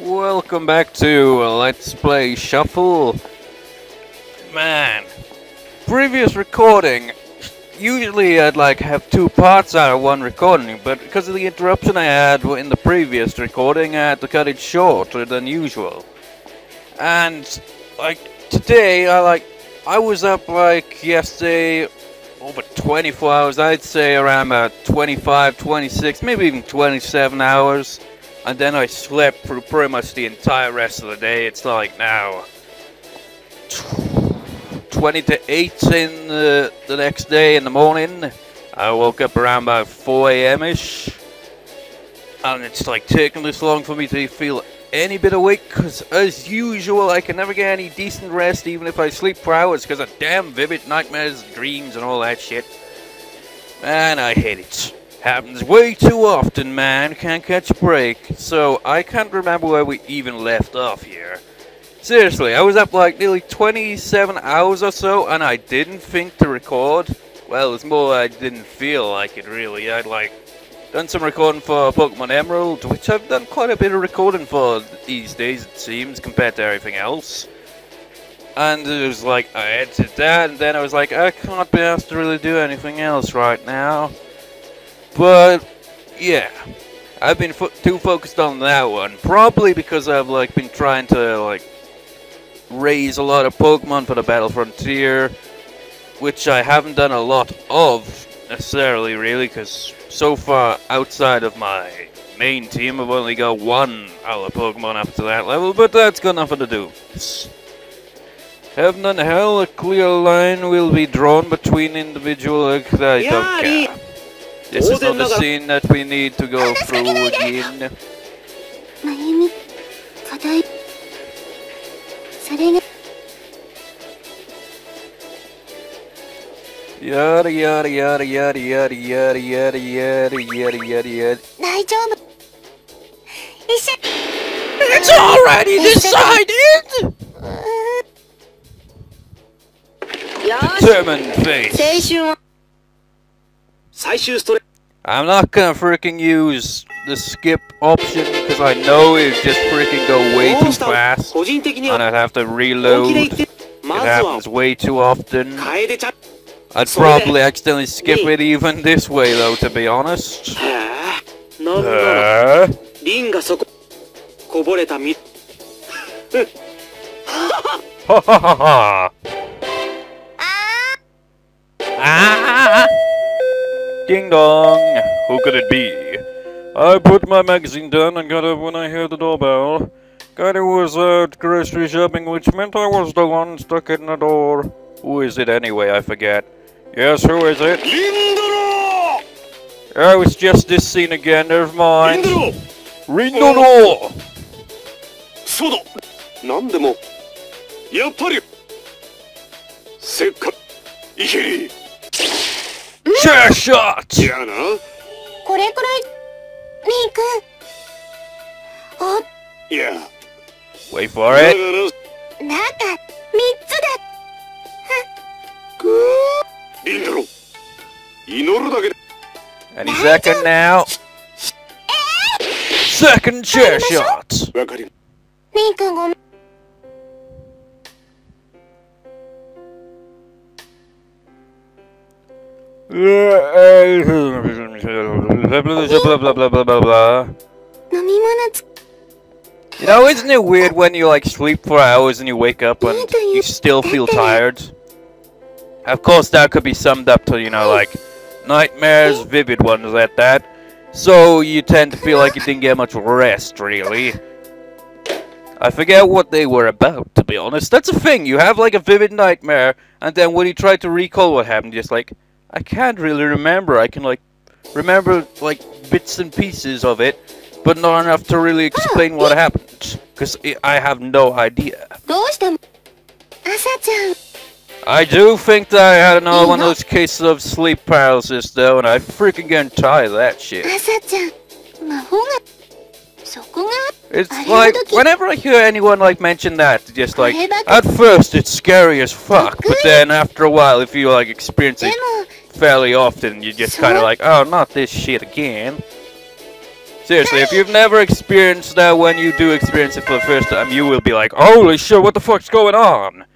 Welcome back to Let's Play Shuffle. Man, previous recording, usually I'd have two parts out of one recording, but because of the interruption I had in the previous recording, I had to cut it shorter than usual. And today, I was up yesterday over 24 hours, I'd say around about 25, 26, maybe even 27 hours. And then I slept through pretty much the entire rest of the day. It's now 20 to 8 in the next day in the morning. I woke up around about 4 a.m.-ish. And it's taking this long for me to feel any bit awake. Because as usual, I can never get any decent rest even if I sleep for hours. Because of damn vivid nightmares, dreams and all that shit. Man, I hate it. Happens way too often, man. Can't catch a break. So, I can't remember where we even left off here. Seriously, I was up nearly 27 hours or so, and I didn't think to record. Well, it's more I didn't feel like it, really. I'd, done some recording for Pokemon Emerald, which I've done quite a bit of recording for these days, it seems, compared to everything else. And it was I edited that, and then I was I can't be asked to really do anything else right now. But, yeah, I've been too focused on that one. Probably because I've, been trying to, raise a lot of Pokemon for the Battle Frontier. Which I haven't done a lot of, necessarily, really. Because so far, outside of my main team, I've only got one other Pokemon up to that level. But that's got nothing to do with this. Heaven and Hell, a clear line will be drawn between individual... I don't care. This is not the scene that we need to go through again. Yada yada yada yada yada yada yada yada yada yada yada. It's already decided! Determined face. I'm not gonna freaking use the skip option because I know it just freaking go way too fast and I'd have to reload. It happens way too often. I'd probably accidentally skip it even this way though, to be honest. Ha ha ha ha! Ah! Ding dong! Who could it be? I put my magazine down and got up when I heard the doorbell. God, it was out grocery shopping, which meant I was the one stuck in the door. Who is it anyway? I forget. Yes, who is it? Rindoro! Oh, it's just this scene again, never mind. Rindoro! Soda! Nandemo! Yappari! Sekka! Ikeri! Chair shot! Yeah. Wait for it. Any second now. Second chair shot. You know, isn't it weird when you sleep for hours and you wake up and you still feel tired? Of course, that could be summed up to, nightmares, vivid ones at that. So you tend to feel like you didn't get much rest, really. I forget what they were about, to be honest. That's a thing, you have a vivid nightmare, and then when you try to recall what happened, just I can't really remember. I can remember bits and pieces of it, but not enough to really explain what happened, because I have no idea. I do think that I had another one of those cases of sleep paralysis though, and I freaking getting tired of that shit. It's whenever I hear anyone mention that, just at first it's scary as fuck, but then after a while if you experience it fairly often, you're just kinda oh, not this shit again. Seriously, if you've never experienced that, when you do experience it for the first time, you will be like, holy shit, what the fuck's going on?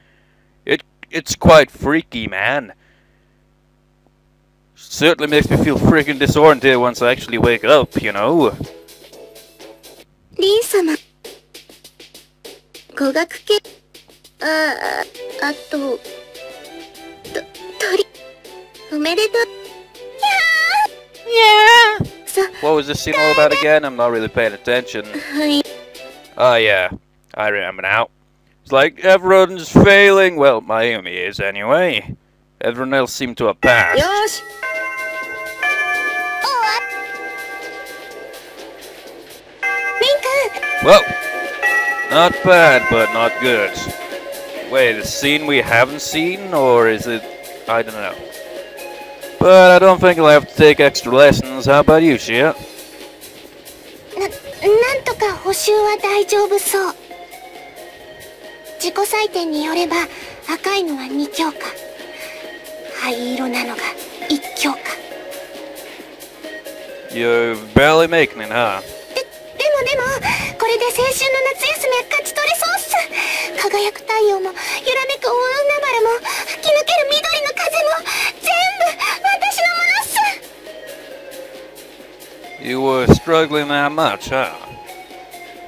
It's quite freaky, man. Certainly makes me feel freaking disoriented once I actually wake up, you know? リン様、語学系、あと、鳥、おめでとう。Yeah! What was this scene all about again? I'm not really paying attention. Oh yeah, I remember now. It's like everyone's failing. Well, Miami is anyway. Everyone else seemed to have passed. Well, not bad, but not good. Wait, a scene we haven't seen, or is it? I don't know. But I don't think I'll have to take extra lessons. How about you, Shia? なんとか補習は大丈夫そう。自己採点によれば赤いのは2教科、灰色なのが1教科。You're barely making it, huh? でもこれで青春の夏休みは勝ち取れそうっす。輝く太陽も揺らめく大海原も吹き抜ける緑の風も全部私のものっす。You were struggling that much, huh?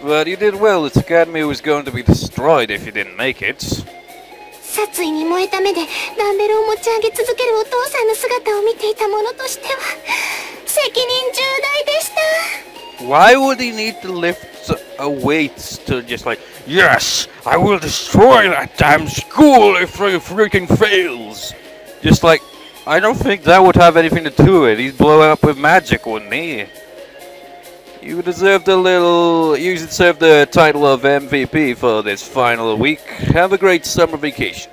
But you did well. This academy was going to be destroyed if you didn't make it. 殺意に燃えた目でダンベルを持ち上げ続けるお父さんの姿を見ていた者としては責任重大でした。Why would he need to lift a weight to just like, yes, I will destroy that damn school if it freaking fails? Just like, I don't think that would have anything to do with it. He'd blow up with magic, wouldn't he? You deserve the title of MVP for this final week. Have a great summer vacation.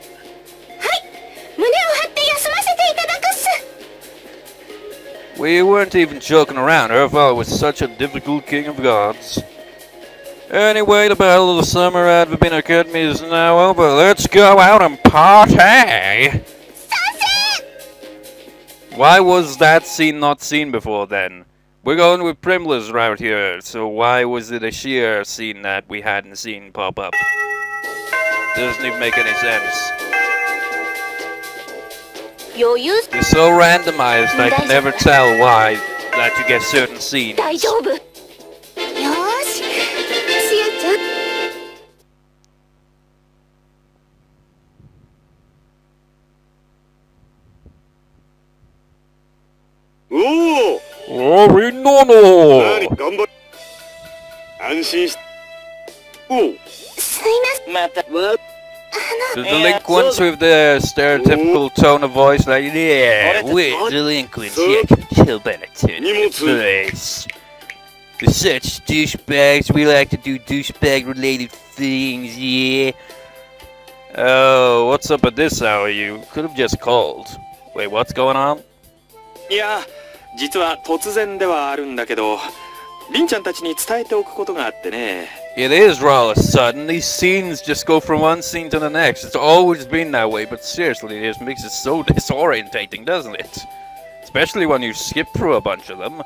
We weren't even joking around. Her father was such a difficult king of gods. Anyway, the battle of the summer at Vibina Academy is now over. Let's go out and party! Why was that scene not seen before then? We're going with Primula's route here, so why was it a sheer scene that we hadn't seen pop up? Doesn't even make any sense. You're so randomized, I can never tell why that you get certain scenes. Oh, we no. The delinquents with the stereotypical tone of voice, like, yeah, we're delinquents, yeah, chill Benetton, please. We're such douchebags, we like to do douchebag-related things, yeah. Oh, what's up at this hour? You could have just called. Wait, what's going on? Yeah, 実は突然ではあるんだけど、りんちゃんたちに伝えておくことがあってね。It is rather sudden. These scenes just go from one scene to the next. It's always been that way, but seriously, it just makes it so disorientating, doesn't it? Especially when you skip through a bunch of them.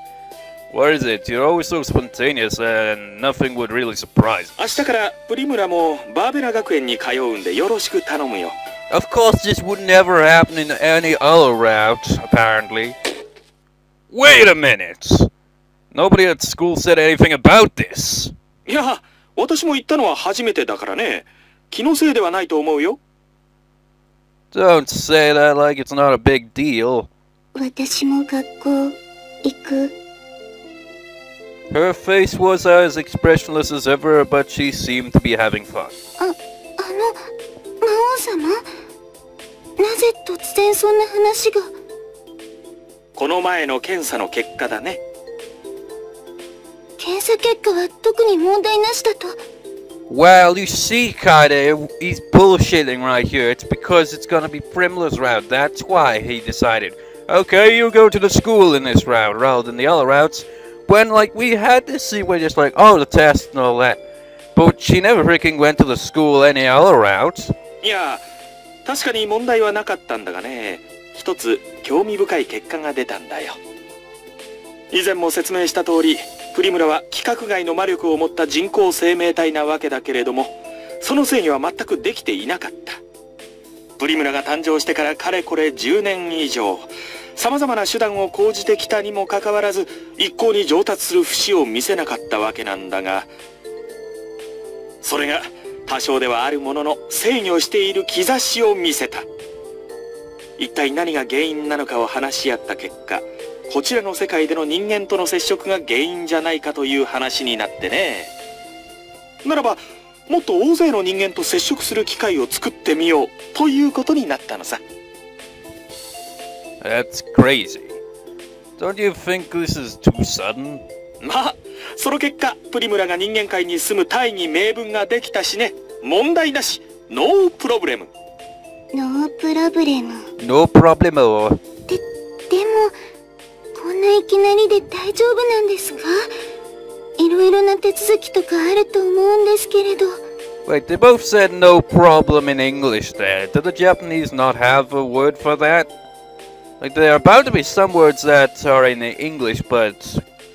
What is it? You're always so spontaneous and nothing would really surprise us. 明日からプリムラもバーベラ学園に通うんでよろしく頼むよ。Of course, this would never happen in any other route, apparently. Wait a minute! Nobody at school said anything about this. いや、私も行ったのは初めてだからね。気のせいではないと思うよ。Don't say that like it's not a big deal. 私も学校行く。Her face was as expressionless as ever, but she seemed to be having fun. 魔王様？なぜ突然そんな話が？この前の検査の結果だね。検査結果は特に問題なしだと。Well, you see, Kaide, he's bullshitting right here. It's because it's gonna be Primula's route. That's why he decided, okay, you go to the school in this route rather than the other routes. When, like, we had this scene where just like, oh, the test and all that. But she never freaking went to the school any other route. いや、確かに問題はなかったんだがね。一つ興味深い結果が出たんだよ。以前も説明した通り、プリムラは規格外の魔力を持った人工生命体なわけだけれども、その制御は全くできていなかった。プリムラが誕生してからかれこれ10年以上、様々な手段を講じてきたにもかかわらず、一向に上達する節を見せなかったわけなんだが、それが多少ではあるものの制御している兆しを見せた。一体何が原因なのかを話し合った結果、こちらの世界での人間との接触が原因じゃないかという話になってね。ならばもっと大勢の人間と接触する機会を作ってみようということになったのさ。 That's crazy. Don't you think this is too sudden? まあその結果、プリムラが人間界に住む大義名分ができたしね。問題なし。ノープロブレム。ノープロブレム。 No problemo. でもこんないきなりで大丈夫なんですか？いろいろな手続きとかあると思うんですけれど。 Wait, they both said no problem in English there. Did the Japanese not have a word for that? Like, there are bound to be some words that are in English but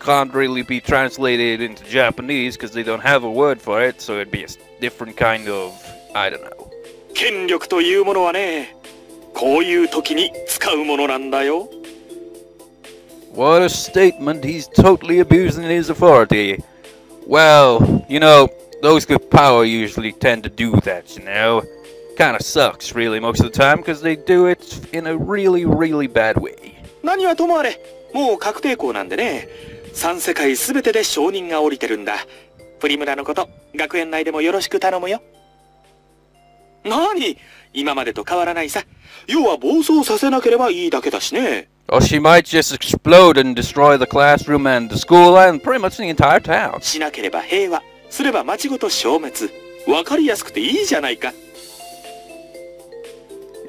can't really be translated into Japanese because they don't have a word for it, so it'd be a different kind of, I don't know. 権力というものはね、こういう時に使うものなんだよ。 What a statement, he's totally abusing his authority. Well, you know, those with power usually tend to do that, you know. Kinda sucks, really, most of the time, because they do it in a really, really bad way. 何はともあれ、もう確定校なんでね、3世界全てで承認が下りてるんだ。プリムラのこと、学園内でもよろしく頼むよ。何？今までと変わらないさ。要は暴走させなければいいだけだしね。Or she might just explode and destroy the classroom and the school and pretty much the entire town. しなければ平和、すれば町ごと消滅。わかりやすくていいじゃないか。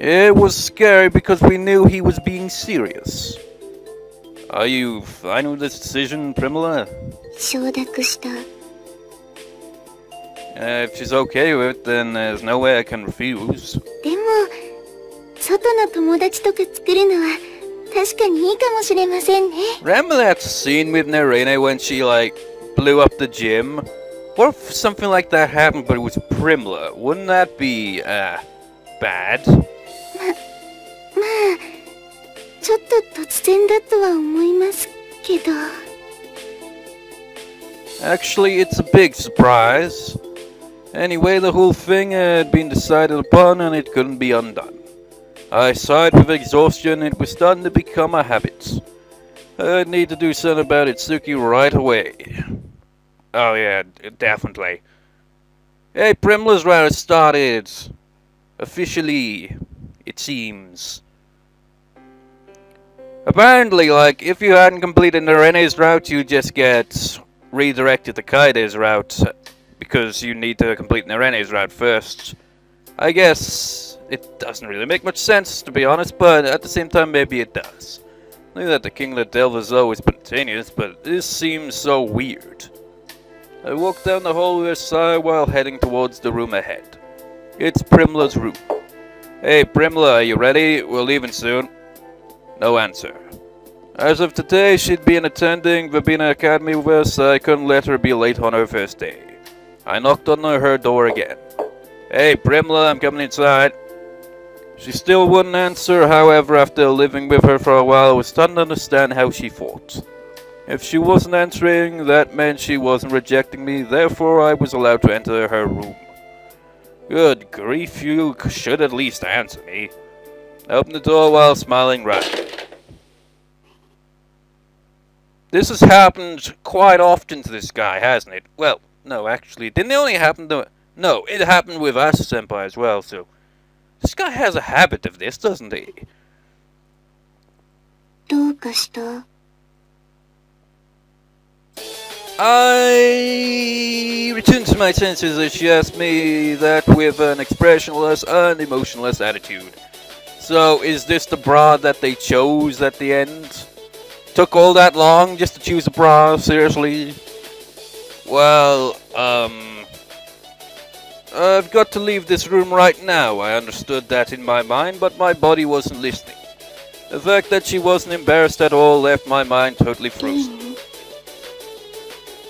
It was scary because we knew he was being serious. Are you fine with this decision, Primula? 承諾した。If she's okay with it, then there's no way I can refuse. でも外の友達とか作るのは確かにいいかもしれませんね。 Remember that scene with Nerene when she, like, blew up the gym? What if something like that happened, but it was Primula? Wouldn't that be, bad? まあちょっと突然だとは思いますけど。 Actually, it's a big surprise. Anyway, the whole thing had been decided upon and it couldn't be undone. I sighed with exhaustion. It was starting to become a habit. I'd need to do something about Itsuki right away. Oh yeah, definitely. Hey, Primula's route started. Officially, it seems. Apparently, like, if you hadn't completed Narene's route, you just get redirected to Kaide's route, because you need to complete Narene's route first. I guess it doesn't really make much sense, to be honest, but at the same time, maybe it does. I knew that the Kinglet Delve is always spontaneous, but this seems so weird. I walked down the hallway side while heading towards the room ahead. It's Primula's room. Hey, Primula, are you ready? We're leaving soon. No answer. As of today, she'd been attending Verbena Academy with us, so I couldn't let her be late on her first day. I knocked on her door again. Hey, Primula, I'm coming inside. She still wouldn't answer, however, after living with her for a while, I was starting to understand how she thought. If she wasn't answering, that meant she wasn't rejecting me, therefore I was allowed to enter her room. Good grief, you should at least answer me. I opened the door while smiling wryly. This has happened quite often to this guy, hasn't it? Well, no, actually, didn't it only happen to... No, it happened with Asa-senpai as well, so... This guy has a habit of this, doesn't he? どうかした？ I returned to my senses as she asked me that with an expressionless and emotionless attitude. So, is this the bra that they chose at the end? Took all that long just to choose a bra? Seriously? Well, I've got to leave this room right now. I understood that in my mind, but my body wasn't listening. The fact that she wasn't embarrassed at all left my mind totally frozen.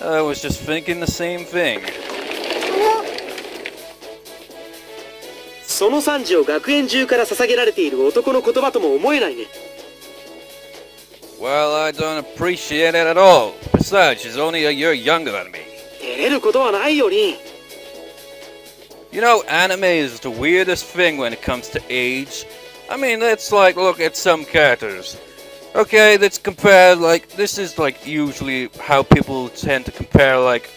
I was just thinking the same thing. その賛辞を学園中から捧げられている男の言葉とも思えないね。 Well, I don't appreciate it at all. Besides, she's only a year younger than me. 照れることはないよリン。 You know, anime is the weirdest thing when it comes to age. I mean, let's like look at some characters. Okay, let's compare, like, this is like usually how people tend to compare like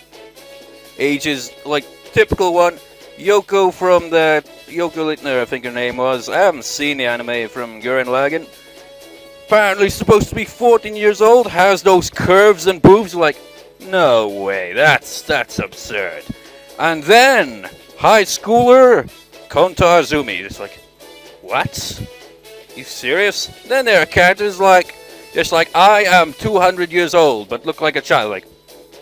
ages. Like, typical one, Yoko from that, Yoko Littner I think her name was. I haven't seen the anime from Gurren Lagann. Apparently supposed to be 14 years old, has those curves and boobs, like, no way, that's absurd. And then, high schooler, Konta Azumi, it's like, what? You serious? Then there are characters like, just like, I am 200 years old, but look like a child, like,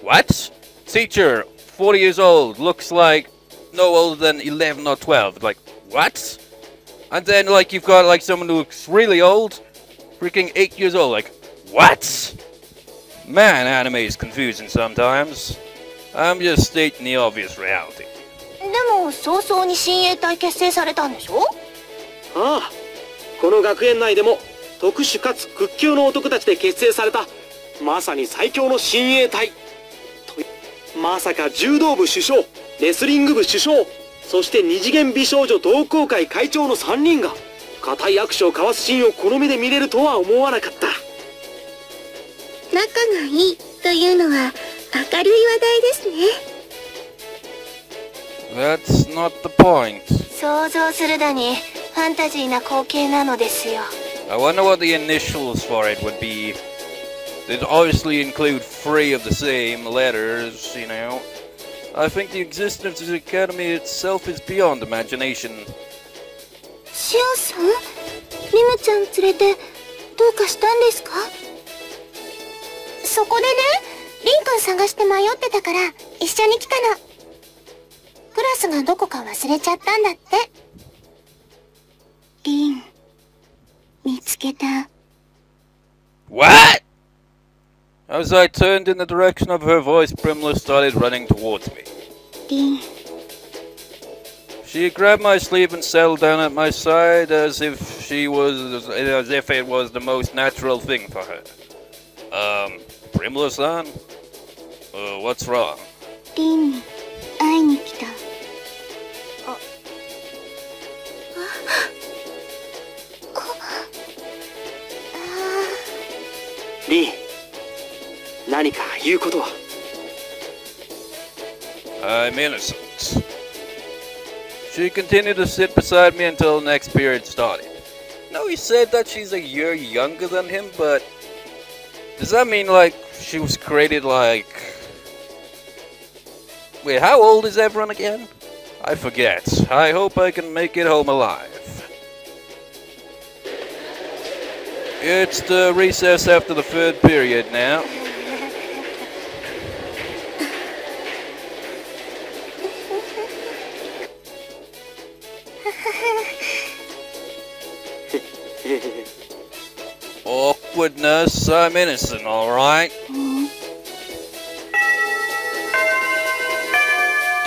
what? Teacher, 40 years old, looks like no older than 11 or 12, like, what? And then, like, you've got, like, someone who looks really old, freaking 8 years old, like, what? Man, anime is confusing sometimes. I'm just stating the obvious reality. でも早々に親衛隊結成されたんでしょ？ああ、この学園内でも特殊かつ屈強の男たちで結成されたまさに最強の親衛隊。まさか柔道部主将、レスリング部主将、そして二次元美少女同好会会長の3人が固い握手を交わすシーンをこの目で見れるとは思わなかった。仲がいいというのは明るい話題ですね。That's not the point. 想像するだにファンタジーな光景なのですよ。I wonder what the initials for it would be. They'd obviously include 3 of the same letters, you know. I think the existence of the academy itself is beyond imagination. シオさん、リムちゃん連れてどうかしたんですか？そこでね、リンくん探して迷ってたから一緒に来たの。クラスがどこか忘れちゃったんだって。リン、見つけた。What? As I turned in the direction of her voice, Primula started running towards me. リン。 She grabbed my sleeve and settled down at my side as if it was the most natural thing for her. Primula-san? What's wrong? リンに会いに来た。リン、何か言うことは？ I'm innocent. She continued to sit beside me until the next period started. No, he said that she's a year younger than him, but does that mean like she was created like... Wait, how old is everyone again? I forget. I hope I can make it home alive. It's the recess after the 3rd period now. Awkwardness, I'm innocent, alright?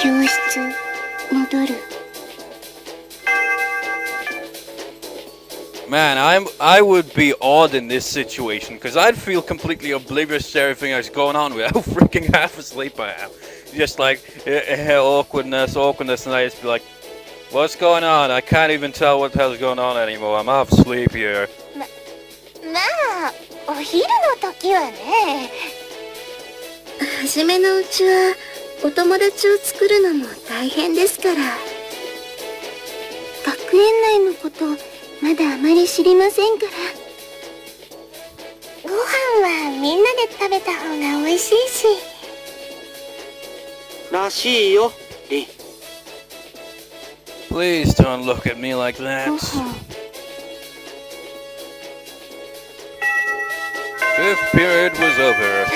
教室戻る。 Man, I would be odd in this situation because I'd feel completely oblivious to everything that's going on with how freaking half asleep I am. Just like awkwardness, and I just be like, what's going on? I can't even tell what the hell's going on anymore. I'm half asleep here. まあ、お昼の時はね。初めのうちはお友達を作るのも大変ですから。学園内のことまだあまり知りませんから。ご飯はみんなで食べた方が美味しいし。らしいよ、リン。Please don't look at me like that. ご飯。5th period was over.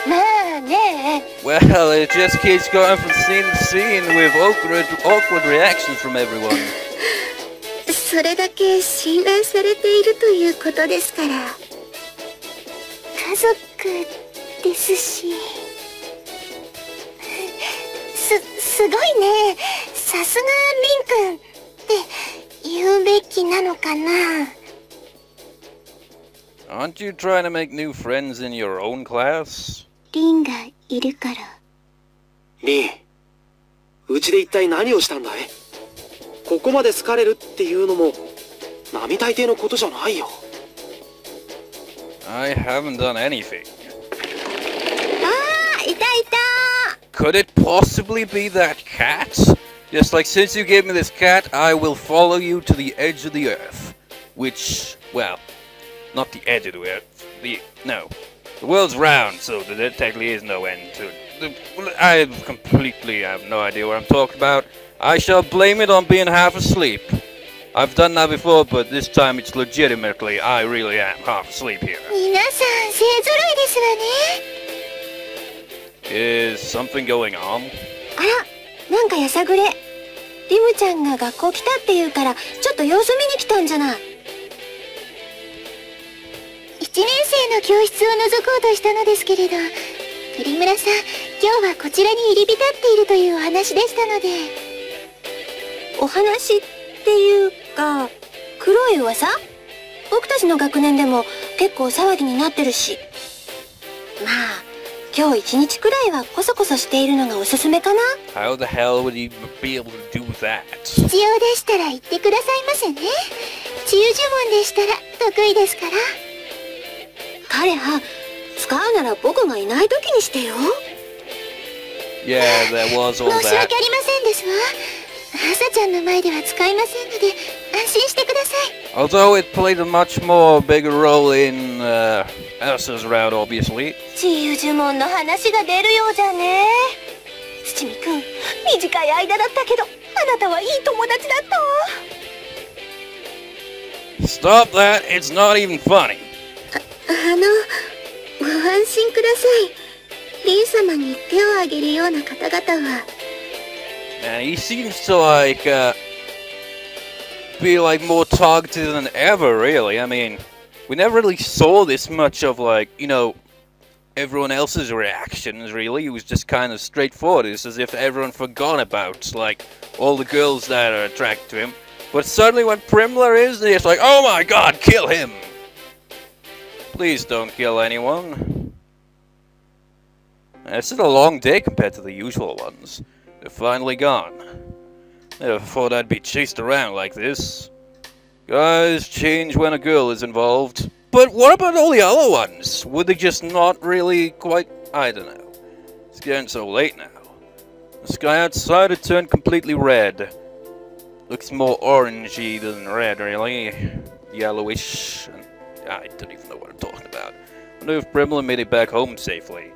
まあね。 Well, it just keeps going from scene to scene with awkward reactions from everyone. それだけ信頼されているということですから。家族ですし。すごいね。さすがリンくんって言うべきなのかな。Aren't you trying to make new friends in your own class? リンがいるから。リン、うちで一体何をしたんだい？ここまで好かれるっていうのも並大抵のことじゃないよ。I haven't done anything. あー、いたいた。 Could it possibly be that cat? Just like, since you gave me this cat, I will follow you to the edge of the earth. Which, well, not the edge of the earth. No. The world's round, so there technically is no end to it. I completely have no idea what I'm talking about. I shall blame it on being half asleep. I've done that before, but this time it's legitimately, I really am half asleep here. 皆さん勢ぞろいですわね。 Is something going on? あら、なんかやさぐれ。リムちゃんが学校来たって言うから、ちょっと様子見に来たんじゃない。1年生の教室を覗こうとしたのですけれど、プリムラさん、今日はこちらに入り浸っているというお話でしたので。お話っていうか、黒い噂？僕たちの学年でも結構騒ぎになってるし。まあ、今日一日くらいはコソコソしているのがおすすめかな。 How the hell would he be able to do that? 必要でしたら言ってくださいませね。治癒呪文でしたら得意ですから。彼は使うなら僕がいない時にしてよ。 Yeah, there was all 申し訳あ that. りませんですわ。朝ちゃんの前では使いませんので安心してください。 Although it played a much more bigger role in Elsa's route, obviously. 治癒呪文の話が出るようじゃね。七味くん、短い間だったけど、あなたはいい友達だったわ。 Stop that, it's not even funny. ご安心ください。リン様に手を挙げるような方々は。 Man, he seems to be like more targeted than ever, really. I mean, we never really saw this much of everyone else's reactions, really. It was just kind of straightforward. It's as if everyone forgot about, all the girls that are attracted to him. But suddenly when Primula is, it's like, oh my god, kill him! Please don't kill anyone. This is a long day compared to the usual ones. They're finally gone. Never thought I'd be chased around like this. Guys change when a girl is involved. But what about all the other ones? Would they just not really quite... I don't know. It's getting so late now. The sky outside had turned completely red. Looks more orangey than red, really. Yellowish. And I don't even know what I'm talking about. I wonder if Primula made it back home safely.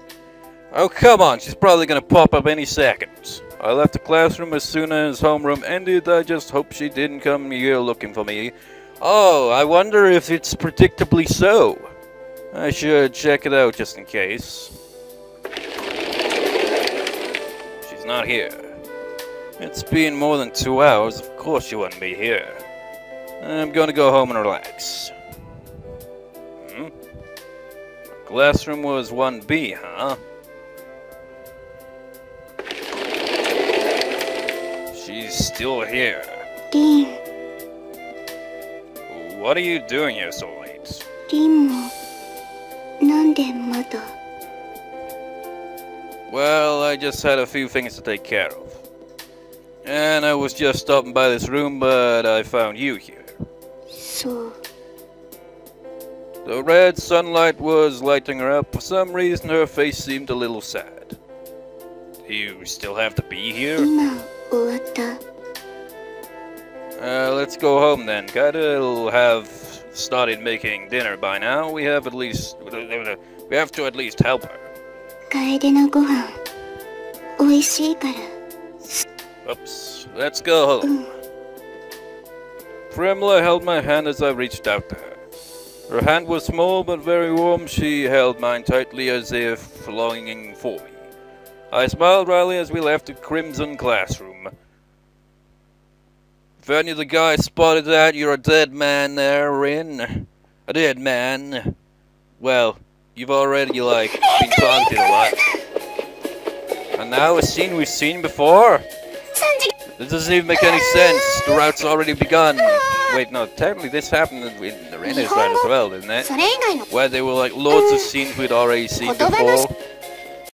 Oh, come on. She's probably gonna pop up any second. I left the classroom as soon as homeroom ended. I just hope she didn't come here looking for me. Oh, I wonder if it's predictably so. I should check it out just in case. She's not here. It's been more than 2 hours. Of course she wouldn't be here. I'm gonna go home and relax. Classroom was 1B, huh? She's still here. リン、 What are you doing here so late? リンも、なんでまだ。 Well, I just had a few things to take care of. And I was just stopping by this room, but I found you here. そう。 The red sunlight was lighting her up. For some reason, her face seemed a little sad. Do you still have to be here? 今、終わった。 Let's go home then. Gotta have started making dinner by now. We have to at least help her. 楓のご飯、美味しいから。 Oops. Let's go home. Primula held my hand as I reached out to her. Her hand was small but very warm. She held mine tightly as if longing for me. I smiled wryly as we left the crimson classroom. If any of the guys spotted that, you're a dead man there, Rin. A dead man. Well, you've already, been targeted a lot. And now a scene we've seen before. 3次 This doesn't even make any sense. The route's already begun. Wait, no, technically this happened in the Rena's route as well, didn't it? それ以外の Where there were like loads of scenes we'd already seen before.